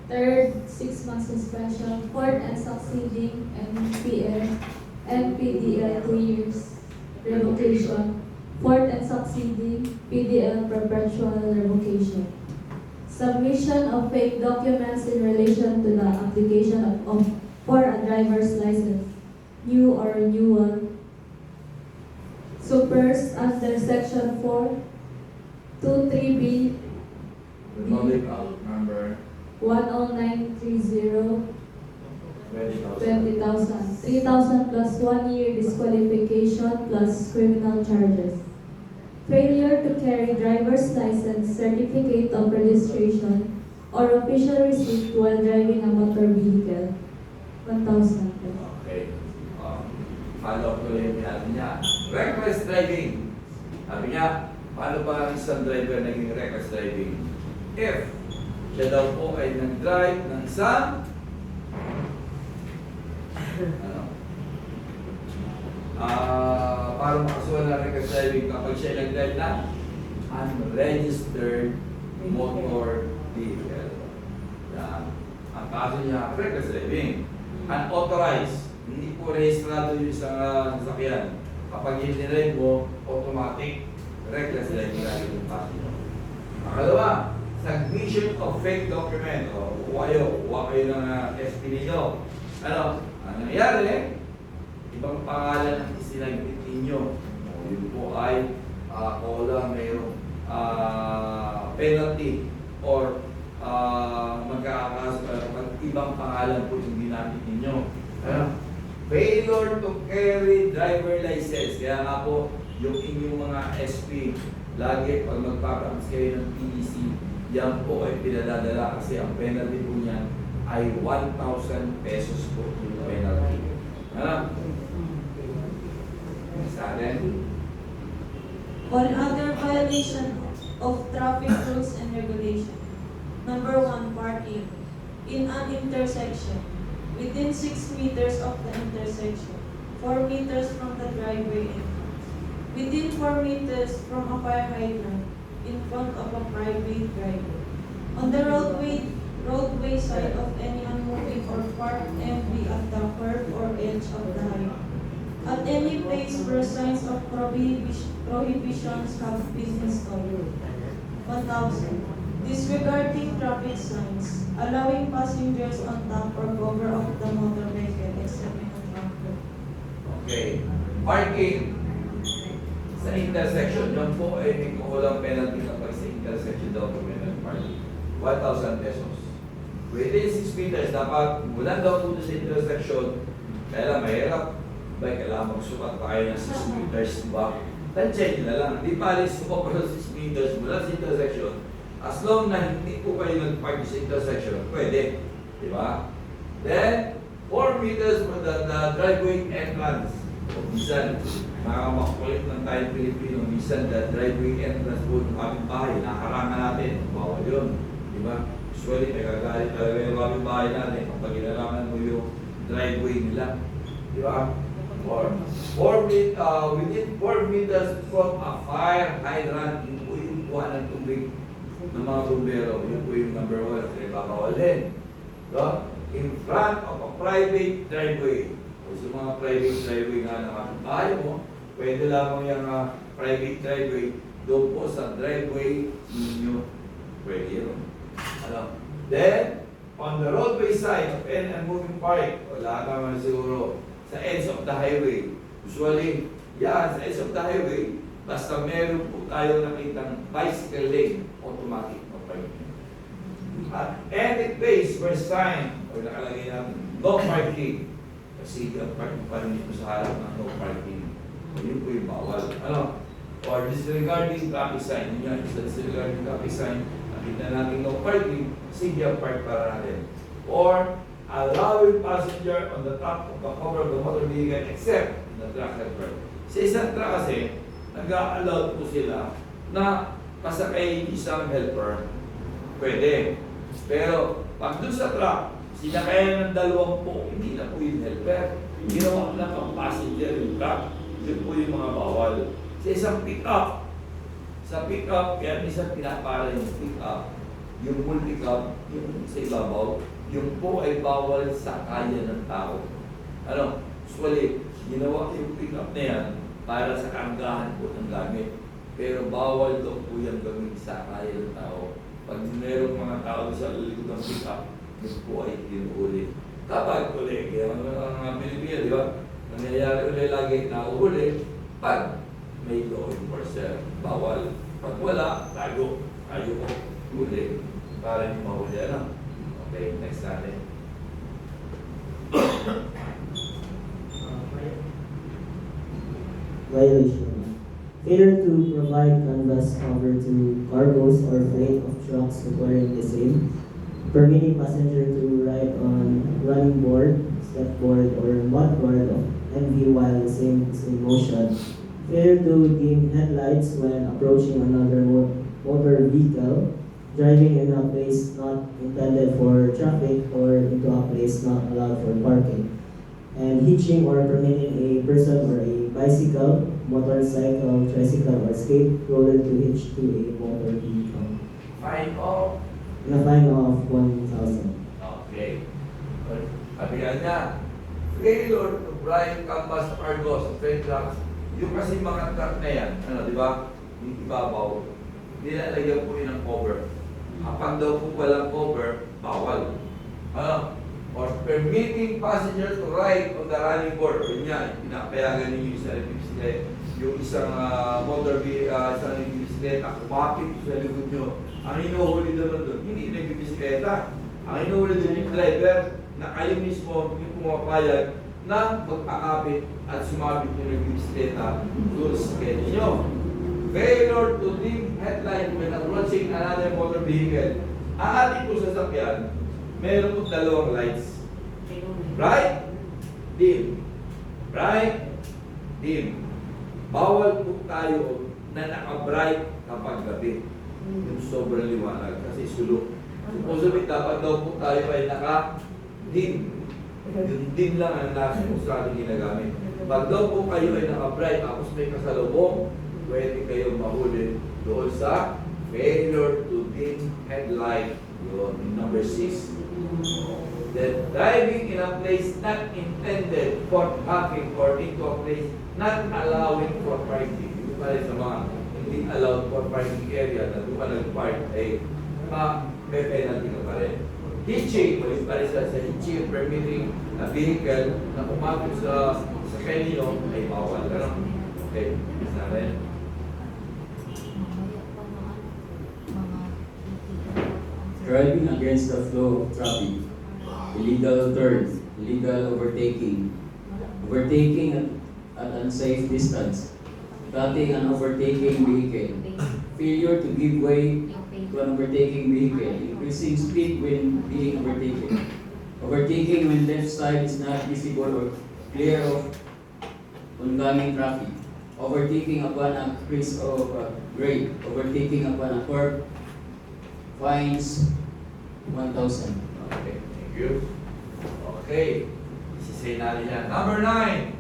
Third, 6 months suspension. Fourth and succeeding NPDL 2 years revocation. Fourth and succeeding PDL perpetual revocation. Submission of fake documents in relation to the application for a driver's license, new or renewal. Supers under section 423B Republic of number 10930 20,000. 20,000. 3,000 plus 1 year disqualification plus criminal charges. Failure to carry driver's license, certificate of registration, or official receipt while driving a motor vehicle. 1,000. Okay. Follow up ko yung natin niya. Reckless driving. Sabi niya, paano ba ang isang driver naging reckless driving? If siya daw po ay nag-drive ng isang para makasuhan ng reckless driving kapag siya nag-drive na unregistered motor vehicle. Yan. Ang kaso niya, reckless driving. Unauthorized. Hindi po rehistrado yung isang sasakyan. Kapag i-drive mo, automatic reckless driving lagi yung kaso niyo. Pangalawa, submission of fake document. Kuha kayo ng SP ninyo. Ano? Ang nangyari, ibang pangalan ang isinagpit ninyo. Yun po ay mayroong penalty or magkakakas pag ibang pangalan po yung ginamit ninyo. Ano? Failure to carry driver license. Kaya nga po, yung inyong mga SP, lagi pag magpapakas kayo ng PEC, yan po ay pinadadala kasi ang penalty po niyan ay 1,000 pesos po yung penalty. Ano? Sa atin? All other violation of traffic rules and regulation. Number 1, parking. In an intersection, within 6 meters of the intersection, 4 meters from the driveway entrance, within 4 meters from a fire hydrant, in front of a private driveway, on the roadway side of any unmoving or parked empty at the curb or edge of the highway, at any place where signs of prohibitions have been installed. 1,000. Disregarding traffic signs, allowing passengers on top or cover of the motor vehicle except in a trunk. Okay. Parking. Sa intersection, yan po ay may kukulang penalty kapag sa intersection daw po may parking. 1,000 pesos. Within 6 meters, dapat mula daw po sa intersection, kaya lang mahirap. Kailangan magsukat pa kayo ng 6 meters, diba? Tansya nyo na lang. Di pa alis po sa 6 meters mula sa intersection. As long na hindi po kayo nag-park sa intersection, pwede. Diba? Then, 4 meters from the driveway entrance. O minsan, makamakulit ng tayong Pilipino, minsan the driveway entrance po ng aming bahay, nakarangan natin. Bawal yun. Diba? Usually, nagagalit talaga yung aming bahay natin kapag inarangan mo yung driveway nila. Diba? Within 4 meters from a fire hydrant, yun po yung kuha ng tubig ng mga bumbero. Yun po yung number 1 na babawalin. No? In front of a private driveway. O sa mga private driveway nga naman, bahay mo, pwede lamang yung private driveway doon po sa driveway ninyo. Pwede yun. Ano? Then, on the roadway side of any unmoving park, wala naman siguro, sa edge of the highway. Usually, yan, sa edge of the highway, basta meron po tayo nakitang bicycle lane, automatic no parking. At any place where sign, o nakalagay natin, no parking. Kasi yung parking pa rin dito sa harap ng no parking. So, yun po yung bawal. Ano? Or disregarding traffic sign. Yun yan, disregarding traffic sign, nakita natin no parking, sige ang park para natin. Or, allowing passenger on the top of the cover of the motor vehicle except the truck helper. Sa isang truck kasi, nag-allow po sila na pasakay isang helper. Pwede. Pero pag doon sa truck, sinakayan ng 2 po, hindi na po yung helper. Ginawa lang ang passenger yung truck. Yun po yung mga bawal. Sa isang pick-up, yan isang pinapala yung pick-up. yung multi-cab, yung sa ibabaw, yung po ay bawal sa kaya ng tao. Ano? Usually, ginawa yung pick-up na yan para sa kargahan po ng gamit. Pero bawal daw po yung gawin sa kaya ng tao. Pag mayroong mga tao sa likod ng pick-up, yun po ay inuuli. Kapag uli, kaya mga Pilipino, di ba? Nangyayari uli lagi na uli pag may law enforcer. Bawal. Pag wala, tago. Tago po. Uli. Para hindi mahuli. Ano? Okay, next natin. Violation. Failure to provide canvas cover to cargoes or freight of trucks requiring the same. Permitting passenger to ride on running board, step board, or mud board of MV while the same is in motion. Failure to dim headlights when approaching another motor vehicle. Driving in a place not intended for traffic or into a place not allowed for parking. And hitching or permitting a person or a bicycle, motorcycle, tricycle, or skateboarder to hitch to a motor vehicle. Fine off. And a fine of 1,000. Okay. Sabihan niya, failure to drive canvas cargo sa freight trucks. Yung kasi mga truck na yan, ano, di ba? Yung ibabaw, nilalagyan po yun ng cover. Kapag daw po walang cover, bawal. Ano? Or permitting passenger to ride on the running board. Yun yan, pinapayagan ninyo yung isang bisikleta. Yung isang isang bisikleta, kumapit sa likod nyo. Ang inuhuli naman doon, hindi nagbibisikleta. Ang inuhuli doon yung driver na kayo mismo yung pumapayag na magpakapit at sumabit yung nagbibisikleta doon sa kanya nyo. Failure to dim headlight when approaching another motor vehicle. Ang ating po sasakyan, meron po dalawang lights. Bright, dim. Bright, dim. Bawal po tayo na naka-bright kapag gabi. Yung sobrang liwanag kasi sulok. Supposedly, dapat daw po tayo ay naka-dim. Yung dim lang ang nasa kung saan ginagamit. Pag daw po kayo ay naka-bright tapos may kasalubong, pwede kayo mahuli doon sa failure to dim headlight. Yun, number 6. That driving in a place not intended for parking or into a place not allowing for parking. Yung pala sa mga hindi allowed for parking area na doon ka nag-park ay may penalty ka pa rin. Hitching, o yung pala sa hitching permitting a vehicle na kumapit sa kanino ay bawal. Ano? Okay, isa rin. Driving against the flow of traffic, illegal turn, illegal overtaking, overtaking at unsafe distance, cutting an overtaking vehicle, failure to give way to an overtaking vehicle, increasing speed when being overtaken, overtaking when left side is not visible or clear of oncoming traffic, overtaking upon a crease of grade, overtaking upon a curb, fines 1,000. Okay, thank you. Okay, isisay natin yan. Number 9.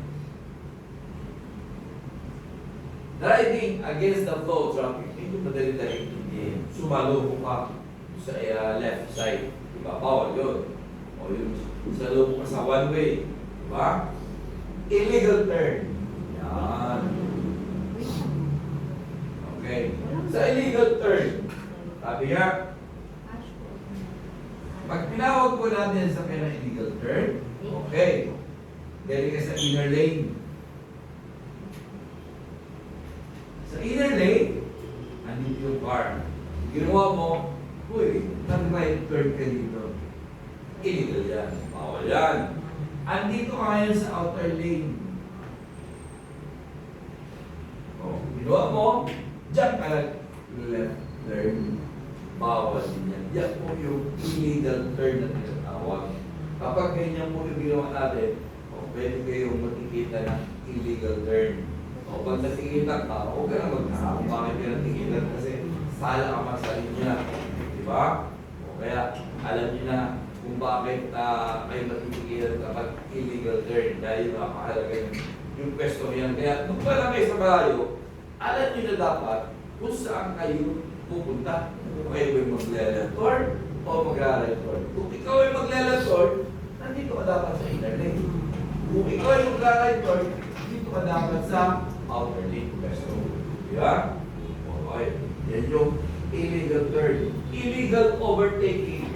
Driving against the flow of traffic. Ito madali tayo intindihin. Sumalubong ka sa left side. Diba? Bawal yun. O yun, sumalubong ka sa one way. Diba? Illegal turn. Yan. Okay. Sa illegal turn, sabi nga, pag pinawag po natin sa kanya illegal turn, okay. Dali ka sa inner lane. Sa inner lane, andito yung car. Ginawa mo, uy, nag-right turn ka dito. Illegal yan. Bawal yan. Andito ka ngayon sa outer lane. Oh, ginawa mo, dyan ka left turn. Bawal din yan. Yan po yung illegal turn na tinatawag. Kapag ganyan po yung ginawa natin, pwede kayong matikita ng illegal turn. O pag natikita ka, huwag ka na magkakaroon. Bakit ka natikitan? Kasi sala ka pa sa linya. Diba? O kaya alam niyo na kung bakit kayo matitikitan kapag illegal turn. Dahil napakahalaga yung question yan. Kaya nung pala kayo sa malayo, alam niyo na dapat kung saan kayo pupunta. Kung kayo ba'y magle-left-or o magra-right-or. Kung ikaw ay magle-left-or, nandito ka dapat sa inner lane. Kung ikaw ay magra-right-or, dito ka dapat sa outer lane. So, di ba? Okay. Yan yung illegal turn. Illegal overtaking.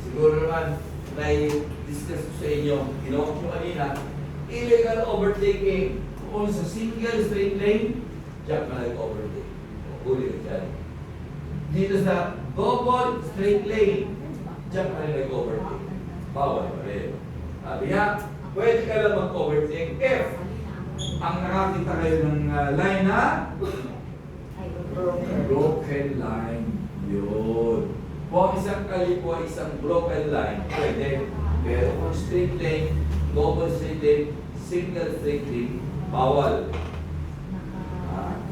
Siguro naman, na-discuss ko sa inyo, ginawa ko kanina, illegal overtaking. Kung sa single straight lane, diyan ka nag-overtake. Huli ka dyan. Dito sa double straight lane, diyan ka nag-overtake. Bawal pa rin. Sabi nga, pwede ka lang mag-overtake if ang nakakita kayo ng line na broken line. Yun. Kung isang kalipo ay isang broken line, pwede. Pero kung straight lane, double straight lane, single straight lane, bawal.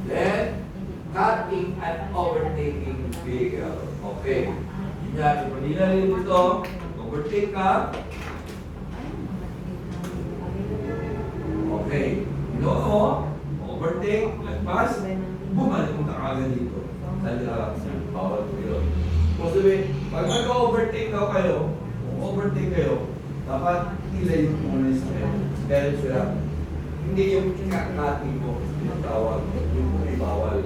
Then, cutting and overtaking vehicle. Okay. Yun yan. Kung hindi na rin dito, overtake ka. Okay. Ginawa mo, overtake, lagpas, bumalik mo takagad dito. Dahil harap niya, bawal po yun. Kung sabihin, pag mag-overtake daw kayo, kung overtake kayo, dapat ilay mo muna yung sakit. Pero sila, hindi yung kakating mo, yung tawag, yung may bawal.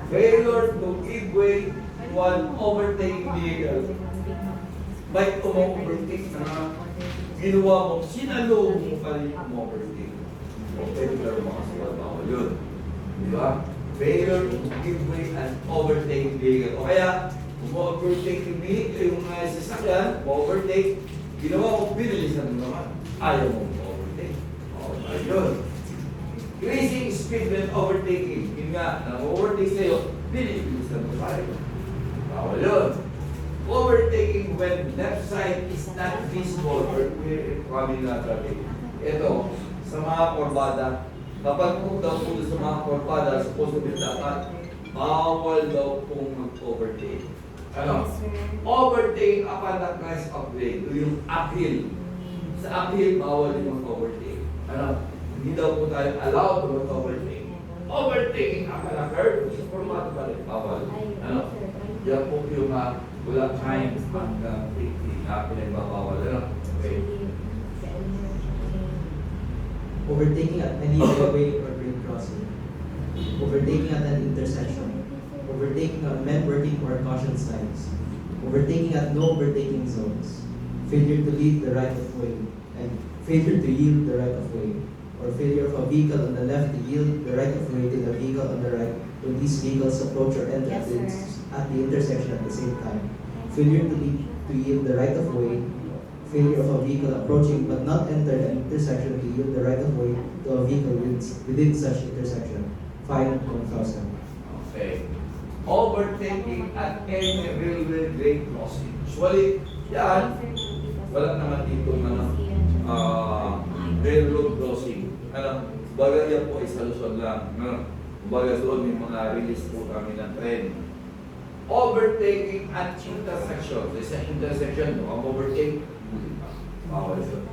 Failure to give way while overtaking vehicle. May overtake na ginawa mo, sinalo mo pa rin yung overtake. Pwede ka rin makasiwal, bawal yun. Di ba? Failure to give way and overtake vehicle. O kaya, kung overtake yung vehicle, yung sasakyan, overtake, ginawa mo, pinilisan mo naman. Ayaw mo overtake. O, ayun. Increasing speed when overtaking. Yun nga, na-overtake sa'yo, pinilisan mo pa rin. Bawal yun. Overtaking when left side is not visible or coming na traffic. Ito, sa mga korbada, kapag kung daw po sa mga korbada, supposedly dapat, bawal daw pong mag-overtake. Ano? Overtake upon the crest of way, yung uphill. Sa uphill, bawal yung mag-overtake. Ano? Hindi daw po tayo allowed to mag-overtake. Overtaking upon the curve, sa korbada pa rin, bawal. Ano? Yan po yung wala time hanggang 50 na pinagbabawal. Ano? Okay. Overtaking at any highway or grade crossing, overtaking at an intersection, overtaking on men working or caution signs, overtaking at no overtaking zones, failure to lead the right of way, and failure to yield the right of way, or failure of a vehicle on the left to yield the right of way to the vehicle on the right when these vehicles approach or enter at the intersection at the same time, failure to yield the right of way, failure of a vehicle approaching but not enter an intersection to yield the right of way to a vehicle within such intersection. Fine 1,000. Okay. Overtaking at any railway grade crossing. Usually, yan, wala naman dito railroad crossing. Ano, baga yan po ay sa Luzon lang. Ano, baga doon may mga release po kami ng tren. Overtaking at intersection. Sa intersection, no, ang overtake, bawal yun.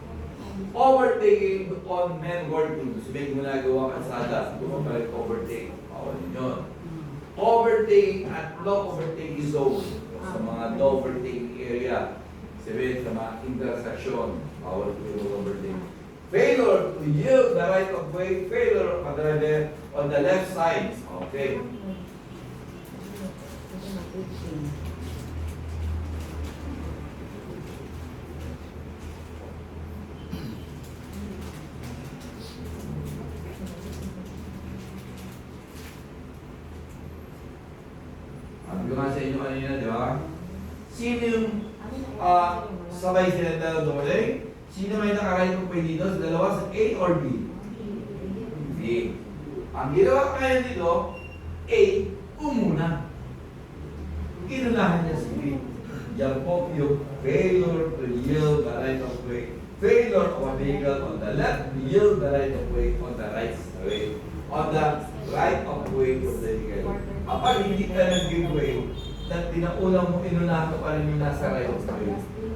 Overtaking on men working. So may ginagawa kalsada, doon pa rin overtake. Bawal yun. Overtaking at no overtaking zone. Sa mga no overtaking area. Sabihin sa mga intersection, bawal yung overtake. Failure to yield the right of way. Failure of a driver on the left side. Okay. Sabi ko nga sa inyo kanina, di ba? Sino yung sabay sila dalawa dumating? Sino may nakarating ng pwede dito? Sa dalawa, sa A or B? B. Ang ginawa kaya dito, A, umuna. Inunahan niya si B. Yan po yung failure to yield the right of way. Failure of a vehicle on the left, yield the right of way on the right way. On the right of way of the vehicle. Kapag hindi ka nag-give way, na pinaulang mo, inunahan ka pa rin yung nasa right of way,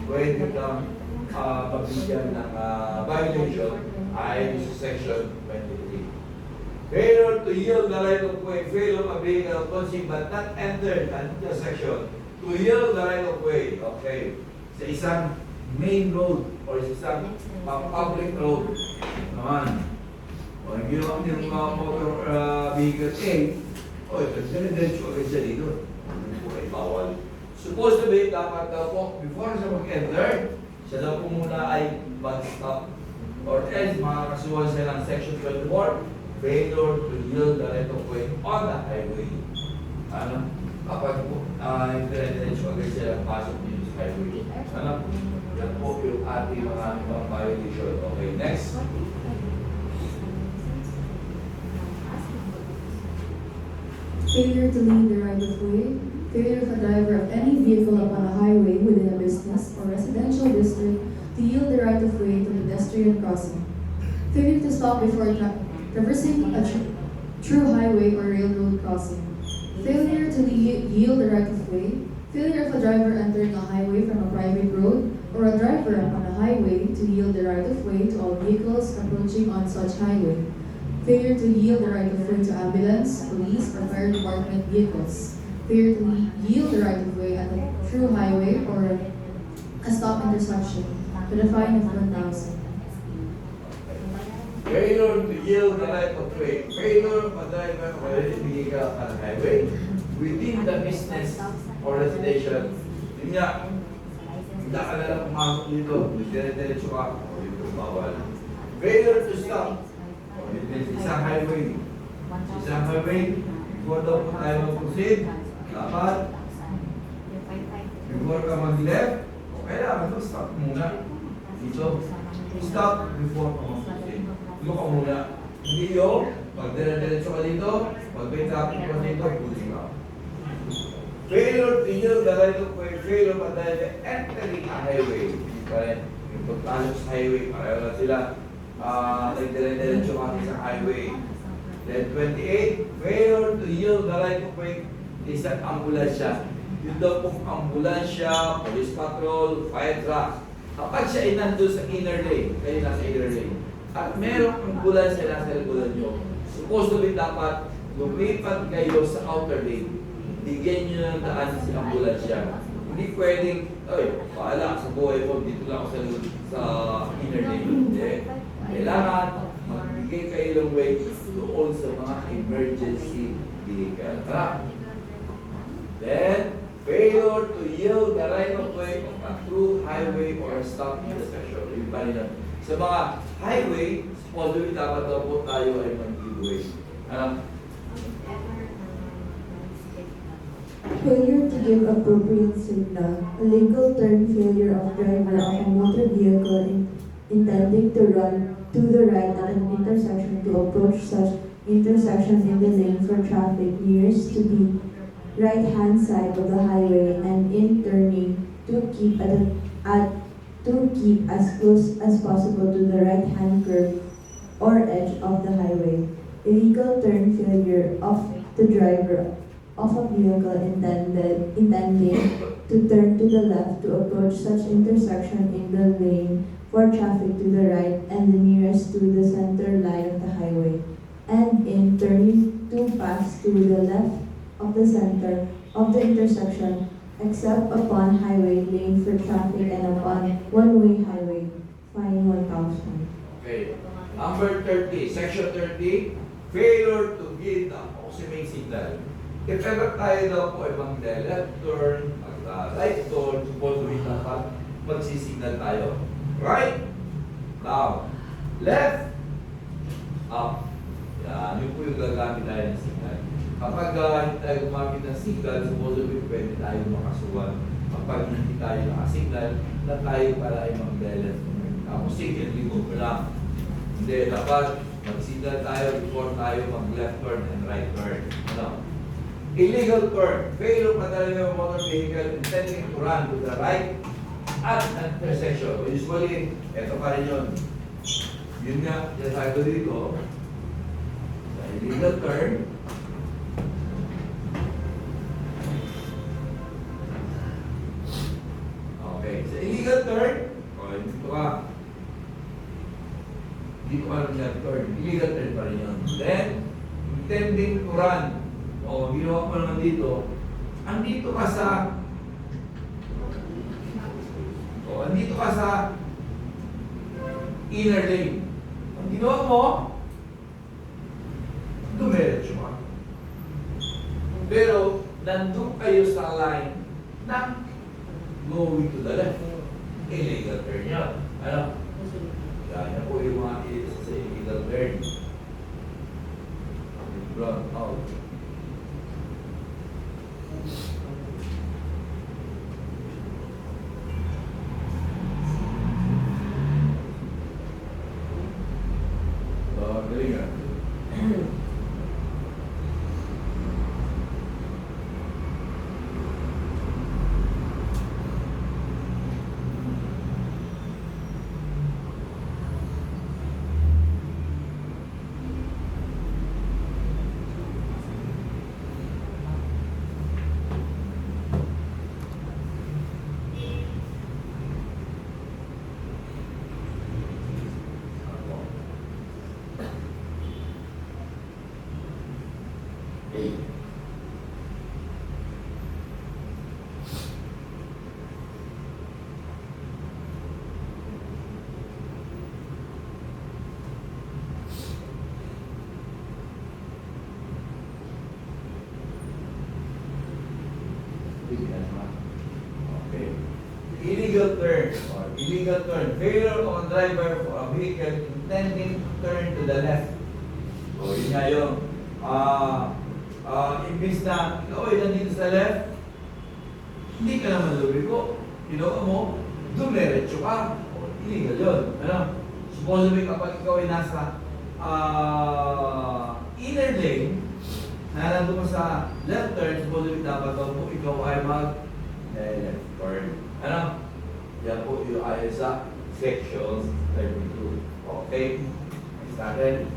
pwede kang pabigyan ng violation ayon sa section 23. Failure to yield the right of way, failure of a vehicle crossing but not enter an intersection. To yield the right of way, okay. Sa isang main road or sa isang public road naman. O ang ginawa ng mga motor vehicle A, o ito, diretso agad siya dito. Ano po ay bawal. Supposed to be, dapat daw po, before siya mag-enter, siya daw po muna ay mag-stop. Or else, makakasuhan siya ng section 24, failure to yield the right of way on the highway. Ano? Kapag po, diretso agad siya ang pasok dito sa highway. Ano? Yan po yung ating mga violation. Okay, next. Failure to leave the right of way, failure of a driver of any vehicle upon a highway within a business or residential district to yield the right of way to pedestrian crossing, failure to stop before traversing a true highway or railroad crossing, failure to yield the right of way, failure of a driver entering a highway from a private road or a driver upon a highway to yield the right of way to all vehicles approaching on such highway, failure to yield the right of way to ambulance, police, or fire department vehicles, failure to yield the right of way at a true highway or a stop intersection, with a fine of 1,000. Failure to yield the right of way. Failure of a driver of a vehicle on a highway within the business or residential. Yun nga, hindi ka na lang pumasok dito. Dire-diretso ka. O dito bawal. Failure to stop. O dito isang highway. Isang highway. Before daw po tayo mag-proceed, dapat before ka mag-left, o kailangan mag-stop muna. Dito. Stop before ka mag-proceed. Dito ka muna. Hindi yung pag dire-diretso ka dito, pag may traffic ka dito, puti ka. Failure to yield the right of way, failure pa dahil entering a highway. Hindi pa rin. Yung pagpasok sa highway, pareho na sila. Nagdire-diretso kami sa highway. Then 28, failure to yield the right of way, isang ambulansya. Yun daw pong ambulansya, police patrol, fire truck. Kapag siya ay nandun sa inner lane, kayo nasa inner lane, at merong ambulansya nasa likuran nyo, supposed to be dapat lumipat kayo sa outer lane. Bigyan nyo ng daan si ambulansya. Hindi pwedeng, ay, paala sa buhay mo, dito lang ako sa inner lane. Hindi. Kailangan magbigay kayo ng way doon sa mga emergency vehicle. Then, failure to yield the right of way of a true highway or stop intersection. Yung pa rin yan. Sa mga highway, supposedly dapat daw po tayo ay mag-give way. Failure to give appropriate signal, a legal turn failure of driver of a motor vehicle intending to run to the right at an intersection to approach such intersection in the lane for traffic nearest to the right-hand side of the highway and in turning to keep as close as possible to the right-hand curve or edge of the highway. Illegal turn failure of the driver of a vehicle intending to turn to the left to approach such intersection in the lane for traffic to the right and the nearest to the center line of the highway, and in turning to pass to the left of the center of the intersection except upon highway lane for traffic and upon one-way highway, fine 1,000. Okay. Number 30, section 30, failure to give the approximate signal. If ever tayo daw po ay mag-left turn, mag-right turn, supposed to be dapat magsisignal tayo. Right, down, left, up. Yan, yun po yung gagamit tayo ng signal. Kapag hindi tayo gumamit ng signal, supposed to be pwede tayo makasuhan. Kapag hindi tayo nakasignal, na tayo para ay mag-left turn. Tapos signal, hindi ko lang. Hindi, dapat mag-signal tayo before tayo mag-left turn and right turn. Ano? Illegal turn, failure pa talaga ng motor vehicle intending to run to the right at an intersection. Usually, ito pa rin yun. Yun nga, sabi ko dito, sa illegal turn, okay, sa illegal turn, okay, dito ka, dito ka ng left turn, illegal turn pa rin yun. Then, intending to run. O, ginawa ko naman dito. Andito ka sa inner lane. Ang ginawa mo, dumiretso ka. Pero, nandun kayo sa line ng going to the left. Illegal turn yun. Ano? Kaya po yung mga isa sa illegal turn. Run out. Galing ah. Okay. Illegal turn or illegal turn. Failure of a driver for a vehicle intending to turn to the left. So, yun nga yun. Imbis na ikaw ay nandito sa left, hindi ka naman lumiko. Ginawa mo, dumiretso ka. O, illegal yun. Ano? Supposedly kapag ikaw ay nasa inner lane, na nandun mo sa left turn, supposedly dapat po ikaw ay left turn. Ano? Yan po yung ayon sa section 32. Okay? Next natin.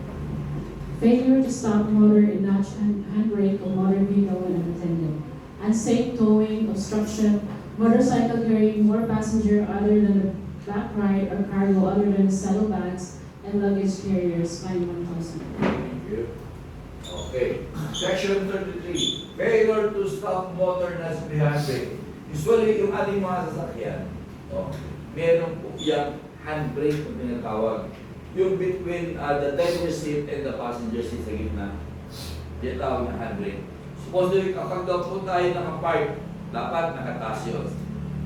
Failure to stop motor and notch handbrake of motor vehicle when unattended. Unsafe towing, obstruction, motorcycle carrying more passenger other than the back ride or cargo other than the saddlebags and luggage carriers, fine 1,000. Thank you. Okay. Section 33. Failure to stop motor na handbrake. Usually, yung ating mga sasakyan, meron po yung handbrake kung tinatawag. Yung between the driver's seat and the passenger seat sa gitna. Yan tawag na handbrake. Supposedly, kapag daw po tayo nakapark, dapat nakataas yun.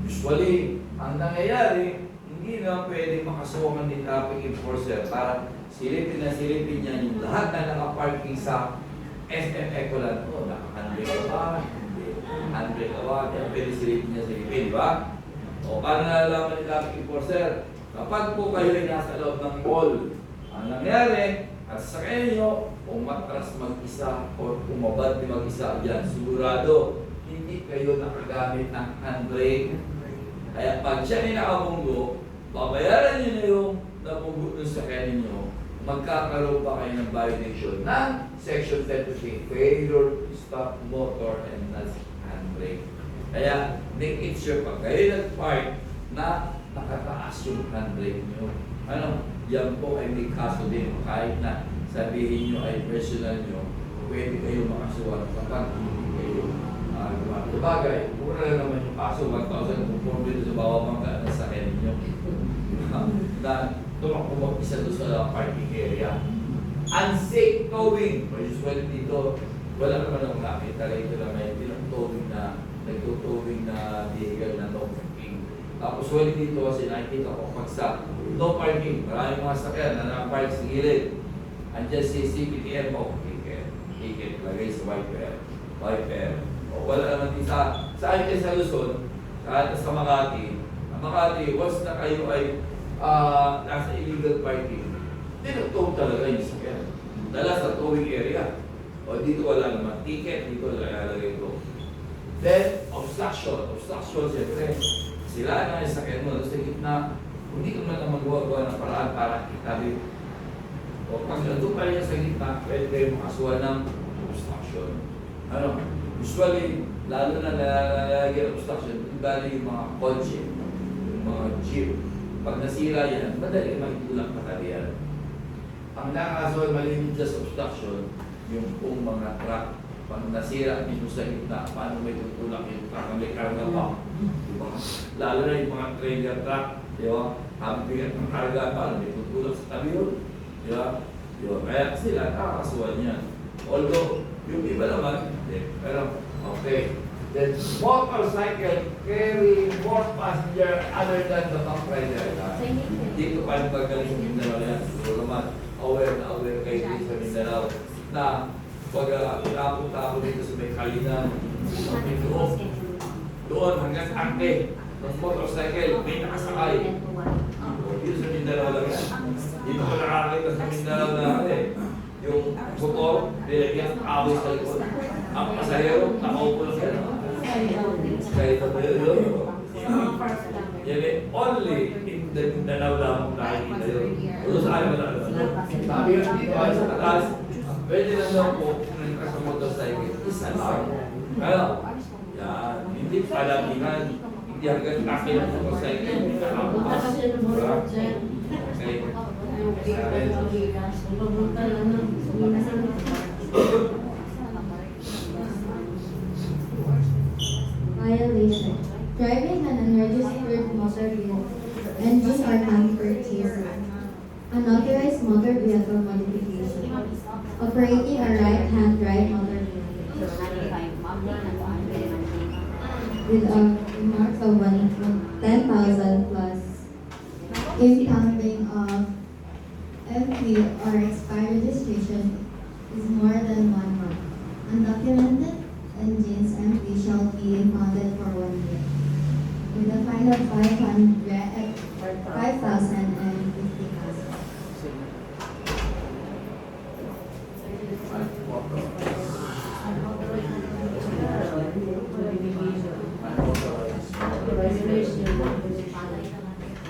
Usually, ang nangyayari, hindi na pwedeng makasuwaman ni traffic enforcer para silipin niya yung lahat na nakaparking sa SM Ecoland. O, naka-handbrake ka ba? Hindi. Handbrake ka ba? Kaya pwede silipin, di ba? O, paano nalalaman ni traffic enforcer? Kapag po kayo ay nasa loob ng mall, ang nangyari, at sa kanyo, umatras mag-isa o umabad mag-isa dyan, sigurado, hindi kayo nakagamit ng handbrake. Kaya pag siya ay nakabunggo, babayaran nyo na yung nabunggo dun sa kanyo, magkakaroon pa kayo ng violation ng Section 33, failure to stop motor and not handbrake. Kaya, make it sure pag kayo nag-park na nakataas yung handbrake nyo. Ano? Yan po ay may kaso din. Kahit na sabihin nyo ay personal nyo, pwede kayo makasuhan kapag hindi kayo gumamit. Sabagay, mura lang naman yung kaso, 1,000 kung pumili sa bawang mangga na sa kanya nyo. Na tumakbo isa doon sa parking area. Unsafe towing. Usually dito, wala naman akong nakita rito na may pinag-towing na nagtutowing na vehicle na no parking. Tapos wala dito kasi nakikita ko pag sa no parking, maraming mga sakyan na nakapark sa gilid. Andiyan si CPTM mo, ticket, lagay sa wiper. O wala naman din sa akin sa Luzon, kahit sa Makati. Ang Makati, once na kayo ay nasa illegal parking, tinag-tow talaga yung sakyan. Dala sa towing area. O dito wala naman ticket, dito lalagay ko. Then, obstruction, siyempre. Sila na yung sakyan mo, sa gitna, hindi ko naman magawa ng paraan para itabi. O pag nandun pa rin sa gitna, pwede kayo makasuha ng obstruction. Ano? Usually, lalo na nalalagyan ng obstruction, bali yung mga kotse, yung mga jeep. Pag nasira yan, madali makitulak patali yan. Ang nakakasuha malinis sa obstruction, yung pong mga truck, pag nasira dito sa gitna, paano may tutulak yung truck na may karga pa? Diba? Lalo na yung mga trailer truck, di ba? Ang bigat ng karga, paano may tutulak sa tabi yun? Di ba? Diba? Kaya sila nakakasuhan yan. Although, yung iba naman, hindi. Pero, okay. Then, motorcycle carry more passenger other than the truck rider. Dito pa yung paggaling sa Mindanao yan. Siguro naman, aware na aware kayo dito sa Mindanao na pag napunta ako dito sa may Kalinan, doon hanggang Arte, ng motorcycle, may nakasakay. Dito sa Mindanao lang yan. Dito ko nakakita sa Mindanao na yung motor, nilagyan ng awis sa likod. Ang pasahero, nakaupo lang yan. Kaya ito ba yun? Yan only in the Mindanao lang nakikita yun. Kung saan mo na sabi nga dito ay sa taas, pwede na daw po kung sa motorcycle, isa lang. Kaya, yan, hindi palamingan, hindi hanggang kaki ng motorcycle, hindi nakakapas. Okay. Violation. Driving an unregistered motor vehicle. Engine or hamper case. Unauthorized motor vehicle modification. Operating a right-hand drive motor vehicle. With a mark of 10,000 plus. Impounding of empty or expired registration is more than 1 month. Undocumented engines empty shall be impounded for 1 year. With a fine of 5,000 and 50,000.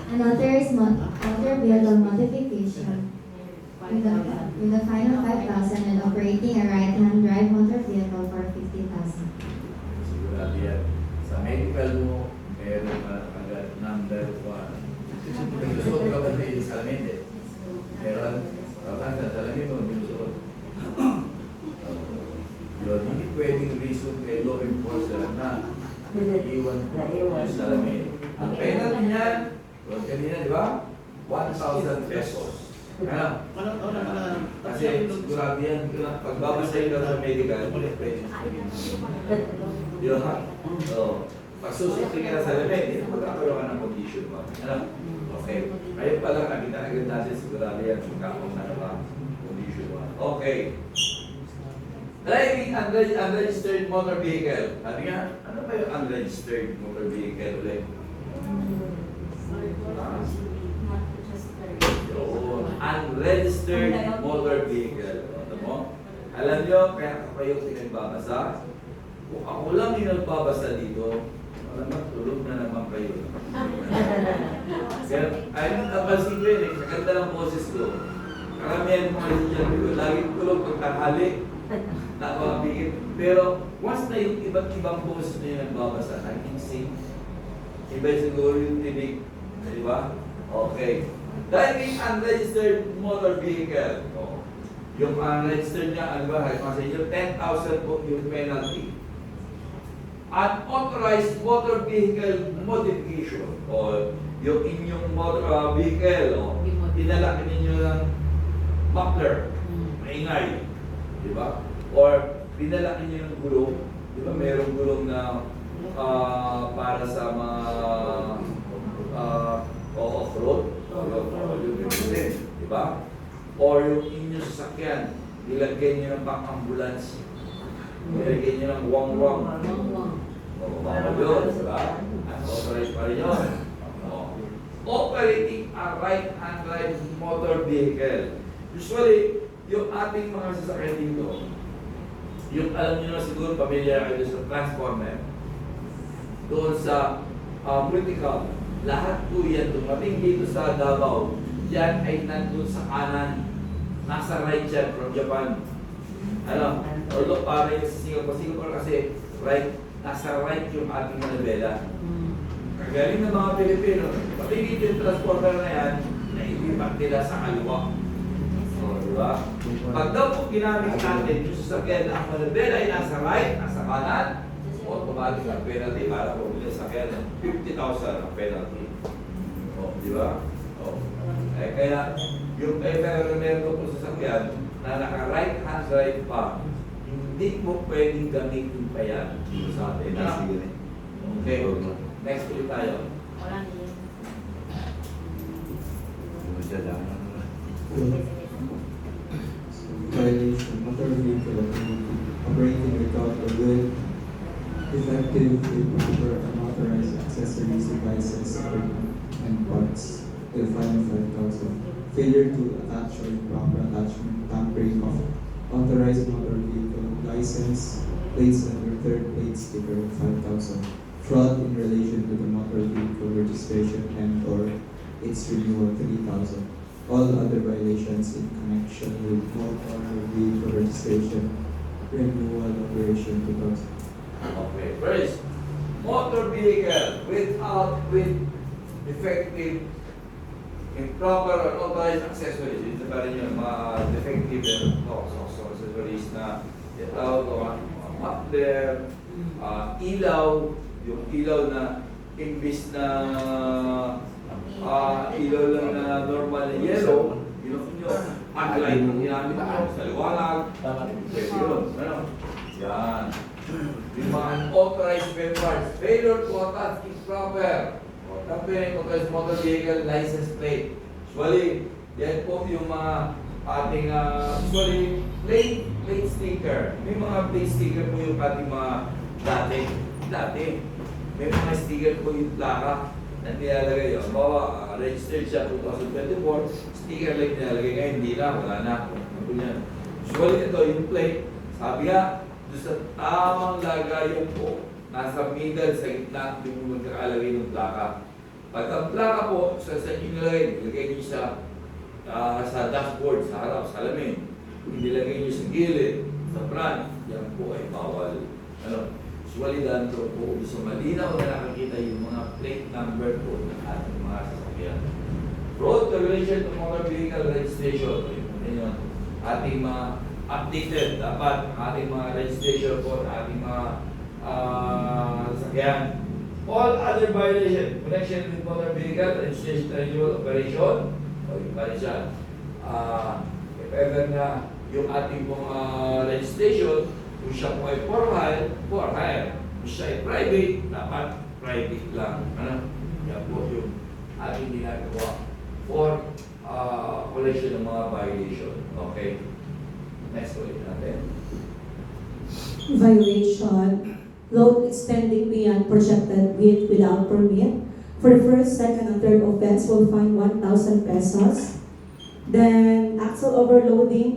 Unauthorized motor vehicle modification with a fine of 5,000 and operating a right-hand drive motor vehicle for 50,000. Sigurado yan. Sa medical mo, meron ka agad number 1. Gusto ka ba may salamin eh? Meron, kapag sa salamin mo, gusto. Yun, hindi pwedeng reason kay law enforcer na iwan yung salamin. Ang penalty niyan, kanina, di ba? 1,000 pesos. Ano? Kasi sigurado yan, pagbabasay ka sa medical, pwede. Di ba? So, pag susunod ka sa salamin, hindi magkakaroon ka ng condition mo. Ano? Okay. Ngayon pa lang, nakita agad natin sigurado yan, magkakaroon na ba condition mo. Okay. Driving unregistered motor vehicle. Ano nga? Ano ba yung unregistered motor vehicle ulit? Unregistered motor vehicle. Ano mo? Alam nyo, kaya kayo pinagbabasa. Kung ako lang yung nagbabasa dito, alam mo, tulog na naman kayo. Kaya, ayun, napansin ko yun eh, sa ganda ng boses ko. Karamihan mga estudyante ko, laging tulog pag tanghali. Nakakabigit. Pero, once na yung iba't ibang boses na yung nagbabasa, I can sing. Iba siguro yung tinig. Di ba? Okay. Driving unregistered motor vehicle. Oh. Yung unregistered niya, ano ba? Kasi yung 10,000 po yung penalty. Unauthorized motor vehicle modification. O yung inyong motor vehicle, tinalaki ninyo ng muffler, maingay. Di ba? Or pinalaki niyo ng gulong. Di ba? Mayroong gulong na para sa mga off-road. Di ba? Or yung inyong sasakyan, nilagyan niyo ng pang-ambulance. Nilagyan niyo ng wang-wang. Bawal yun, di ba? Unauthorized pa rin yun. Operating a right-hand drive motor vehicle. Usually, yung ating mga sasakyan dito, yung alam nyo na siguro, pamilyar kayo sa transformer, doon sa multicam, lahat po yan, dumating dito sa Davao, yan ay nandun sa kanan, nasa right yan from Japan. Alam, although para yung sa Singapore kasi right, nasa right yung ating manabela. Kagaling ng mga Pilipino, pati dito yung transporter na yan, nailipat nila sa kaliwa. So, Diba? Pag daw po ginamit natin yung sasakyan na ang manibela ay nasa right, nasa kanan, automatic ang penalty para po yung sasakyan ng 50,000 ang penalty. O, di ba? O. Eh, kaya yung meron po sasakyan na naka-right hand drive pa, hindi mo pwedeng gamitin pa yan dito sa atin. Okay, next ulit tayo. Violation, motor vehicle operating without a good, effective, proper, unauthorized accessories, devices, equipment, and parts. The fine of 5,000. Failure to attach or improper attachment, tampering of authorized motor vehicle license, plates under third plate sticker, 5,000. Fraud in relation to the motor vehicle registration and or its renewal, 3,000. All other violations in connection with motor vehicle registration, renewal operation, 2,000. Okay, first, motor vehicle with defective, improper or unauthorized accessories. Ito pa rin yung mga defective accessories na tawag ko, muffler, ilaw, yung ilaw na imbis na ilaw lang na normal na yellow, nyo, underline yung ginamit nyo sa liwanag, pwede yun. Ano? Yan. Yung mga unauthorized spare parts, failure to attach improper, tampering authorized motor vehicle license plate. Usually, yan po yung mga ating usually plate sticker. May mga plate sticker po yung ating mga dati. May mga sticker po yung plaka na nilalagay yun. Bawa, registered siya 2024, sticker lang nilalagay ngayon, hindi na, wala na. Ano yan? Usually ito, yung plate, sabi nga, doon sa tamang lagayan po, nasa middle, sa gitna, yung magkakalagay ng plaka. Pag ang plaka po, sa inyo nilagay nyo sa dashboard, sa harap, sa alamin. Nilagay nyo sa gilid, sa front, yan po ay bawal. Ano? Usually dahil po sa malinaw na nakakita yung mga plate number po ng ating mga sasakyan. Road regulation ng motor vehicle registration. Yun, ating mga updated. Dapat ating mga registration po, ating mga sasakyan. All other violation, connection with motor vehicle, registration, renewal, operation, o yung pa rin siya. If ever na yung ating mga registration, kung siya po ay for hire. Kung siya ay private, dapat private lang. Ano? Yan po yung ating ginagawa for collection ng mga violation. Okay? Next ulit natin. Violation. Load extending beyond projected width without permit. For the first, second, and third offense, will fine 1,000 pesos. Then, axle overloading